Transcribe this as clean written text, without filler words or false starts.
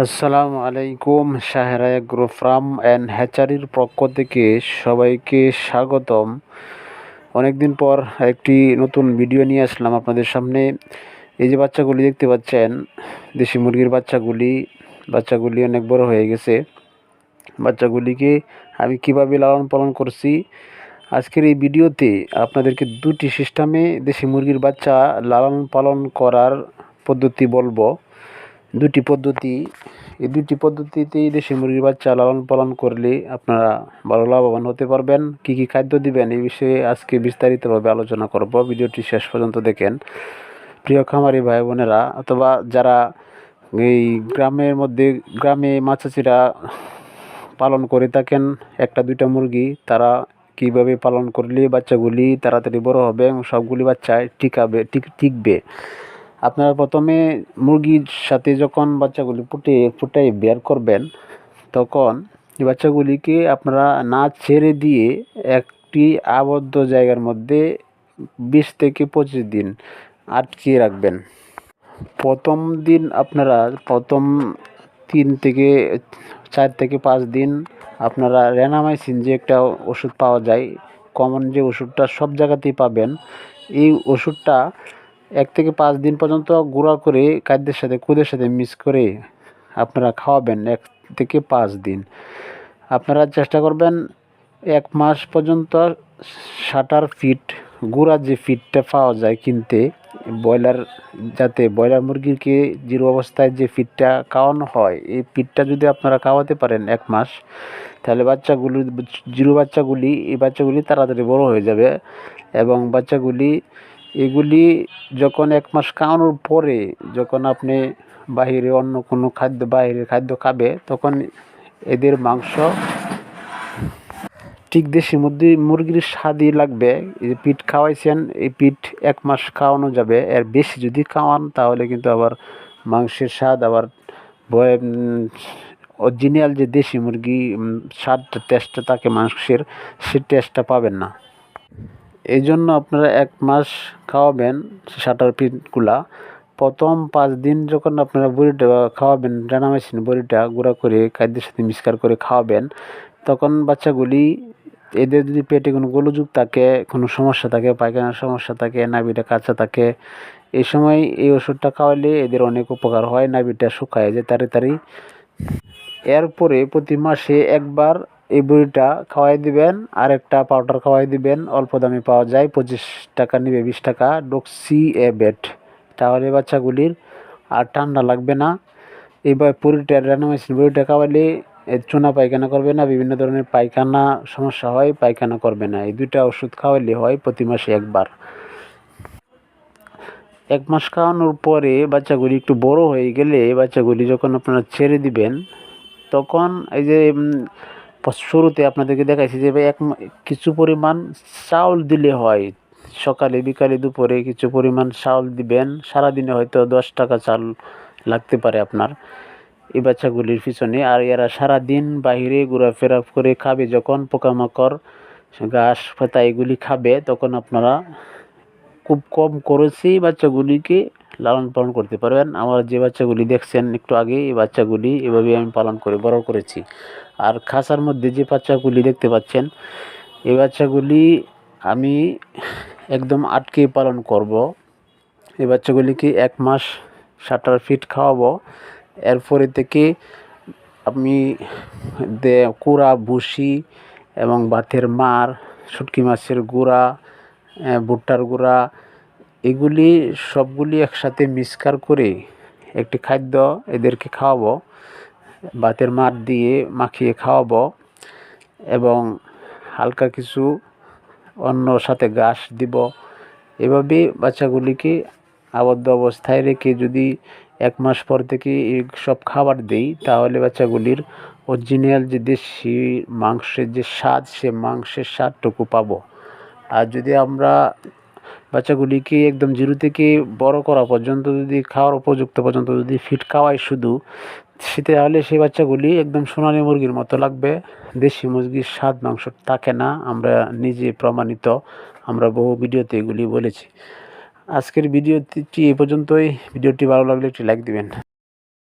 আসসালামু আলাইকুম। শাহেরা agro farm and হ্যাচারির পক্ষ থেকে সবাইকে স্বাগতম। অনেকদিন পর একটি নতুন ভিডিও নিয়ে আসলাম আপনাদের সামনে। এই যে বাচ্চাগুলি দেখতে পাচ্ছেন, দেশি মুরগির বাচ্চাগুলি অনেক বড় হয়ে গেছে। বাচ্চাগুলিকে আমি কিভাবে লালন পালন করছি, আজকের এই ভিডিওতে আপনাদেরকে দুটি সিস্টেমে দেশি মুরগির বাচ্চা লালন পালন করার পদ্ধতি বলবো। এই দুটি পদ্ধতিতেই দেশি মুরগির বাচ্চা লালন পালন করলে আপনারা ভালো লাভবান হতে পারবেন। কী কী খাদ্য দিবেন এই বিষয়ে আজকে বিস্তারিতভাবে আলোচনা করব। ভিডিওটি শেষ পর্যন্ত দেখেন। প্রিয় খামারি ভাই বোনেরা, অথবা যারা এই গ্রামে মাছাচিরা পালন করে থাকেন একটা দুইটা মুরগি, তারা কীভাবে পালন করলে বাচ্চাগুলি তাড়াতাড়ি বড় হবে এবং সবগুলি বাচ্চায় টিকবে। আপনারা প্রথমে মুরগির সাথে যখন বাচ্চাগুলি ফুটাই বের করবেন, তখন এই বাচ্চাগুলিকে আপনারা না ছেড়ে দিয়ে একটি আবদ্ধ জায়গার মধ্যে 20 থেকে 25 দিন আটকে রাখবেন। প্রথম দিন আপনারা প্রথম 4 থেকে 5 দিন আপনারা রেনামাইসিন যে একটা ওষুধ পাওয়া যায়, কমন যে ওষুধটা সব জায়গাতেই পাবেন, এই ওষুধটা 1 থেকে 5 দিন পর্যন্ত গুঁড়া করে খুদের সাথে মিক্স করে আপনারা খাওয়াবেন। 1 থেকে 5 দিন আপনারা চেষ্টা করবেন 1 মাস পর্যন্ত শাটার ফিড, গুঁড়া যে ফিডটা পাওয়া যায় কিনতে, ব্রয়লার মুরগিকে জিরো অবস্থায় যে ফিডটা খাওয়ানো হয়, এই ফিডটা যদি আপনারা খাওয়াতে পারেন 1 মাস, তাহলে এই বাচ্চাগুলি তাড়াতাড়ি বড় হয়ে যাবে। এবং এগুলি যখন 1 মাস খাওয়ানোর পরে যখন আপনি বাইরের খাদ্য খাবে, তখন এদের মাংস ঠিক দেশি মুরগির স্বাদই লাগবে। এই যে পিঠ খাওয়াইছেন, এই পিঠ 1 মাস খাওয়ানো যাবে। এর বেশি যদি খাওয়ান তাহলে কিন্তু আবার মাংসের স্বাদ আবার অরিজিনাল যে দেশি মুরগি স্বাদটা, টেস্টটা থাকে মাংসের, সে টেস্টটা পাবেন না। এই জন্য আপনারা 1 মাস খাওয়াবেন শাটার ফিডগুলা। প্রথম 5 দিন যখন আপনারা বড়িটা খাওয়াবেন, রেনামাইসিন বড়িটা গুঁড়া করে খাদ্যের সাথে মিক্সচার করে খাওয়াবেন, তখন বাচ্চাগুলি, এদের যদি পেটে কোনো গোলযোগ থাকে, কোনো সমস্যা থাকে, পায়খানার সমস্যা থাকে, নাভিটা কাঁচা থাকে, এই সময় এই ওষুধটা খাওয়ালে এদের অনেক উপকার হয়, নাভিটা শুকায় যায় তাড়াতাড়ি। এরপরে প্রতি মাসে একবার এই বড়িটা খাওয়াই দিবেন, আর একটা পাউডার খাওয়াই দিবেন। অল্প দামে পাওয়া যায়, 25 টাকা নেবে, 20 টাকা ডক্সি এ বেট। তাহলে বাচ্চাগুলির আর ঠান্ডা লাগবে না। এইবার রেনামাইসিন বড়িটা খাওয়ালে চুনা পায়খানা করবে না, বিভিন্ন ধরনের পায়খানা সমস্যা হয়, পায়খানা করবে না। এই দুইটা ওষুধ খাওয়ালে হয় প্রতি মাসে একবার। 1 মাস খাওয়ানোর পরে বাচ্চাগুলি একটু বড় হয়ে গেলে, বাচ্চাগুলি যখন আপনারা ছেড়ে দিবেন, তখন এই যে শুরুতে আপনাদেরকে দেখাইছি যে কিছু পরিমাণ চাউল দিলে হয়। সকালে বিকালে দুপুরে কিছু পরিমাণ চাউল দিবেন। সারাদিনে হয়তো 10 টাকা চাল লাগতে পারে আপনার এই বাচ্চাগুলির পিছনে। আর এরা সারাদিন বাহিরে ঘোরাফেরা করে খাবে, যখন পোকামাকড়, ঘাস পাতা এগুলি খাবে, তখন আপনারা খুব কম খরচেই বাচ্চাগুলিকে লালন পালন করতে পারবেন। আমার যে বাচ্চাগুলি দেখছেন একটু আগে, এই বাচ্চাগুলি এভাবে আমি পালন করে বড় করেছি। আর খাঁচার মধ্যে যে বাচ্চাগুলি দেখতে পাচ্ছেন, এই বাচ্চাগুলি আমি একদম আটকে পালন করব। এই বাচ্চাগুলিকে 1 মাস শাটার ফিড খাওয়াবো। এরপরে থেকে আমি কুড়া, ভুসি এবং ভাতের মার, শুটকি মাছের গুঁড়া, ভুট্টার গুঁড়া, এগুলি সবগুলি একসাথে মিক্সচার করে একটি খাদ্য এদেরকে খাওয়াবো। ভাতের মার দিয়ে মাখিয়ে খাওয়াবো এবং হালকা কিছু অন্য সাথে ঘাস দিব। এভাবে বাচ্চাগুলিকে আবদ্ধ অবস্থায় রেখে যদি 1 মাস পর থেকে এই সব খাবার দেই, তাহলে বাচ্চাগুলির অরিজিনাল যে দেশি মাংসের যে স্বাদ, সে মাংসের স্বাদটুকু পাবো। আর যদি আমরা বাচ্চাগুলিকে একদম জিরো থেকে বড় করা পর্যন্ত, যদি খাওয়ার উপযুক্ত পর্যন্ত যদি ফিড খাওয়াই শুধু, তাহলে সেই বাচ্চাগুলি একদম সোনালী মুরগির মতো লাগবে। দেশি মুরগির স্বাদ মাংস থাকে না, আমরা নিজে প্রমাণিত, আমরা বহু ভিডিওতে এগুলি বলেছি। আজকের ভিডিওটি এই পর্যন্তই। ভিডিওটি ভালো লাগলে একটি লাইক দিবেন।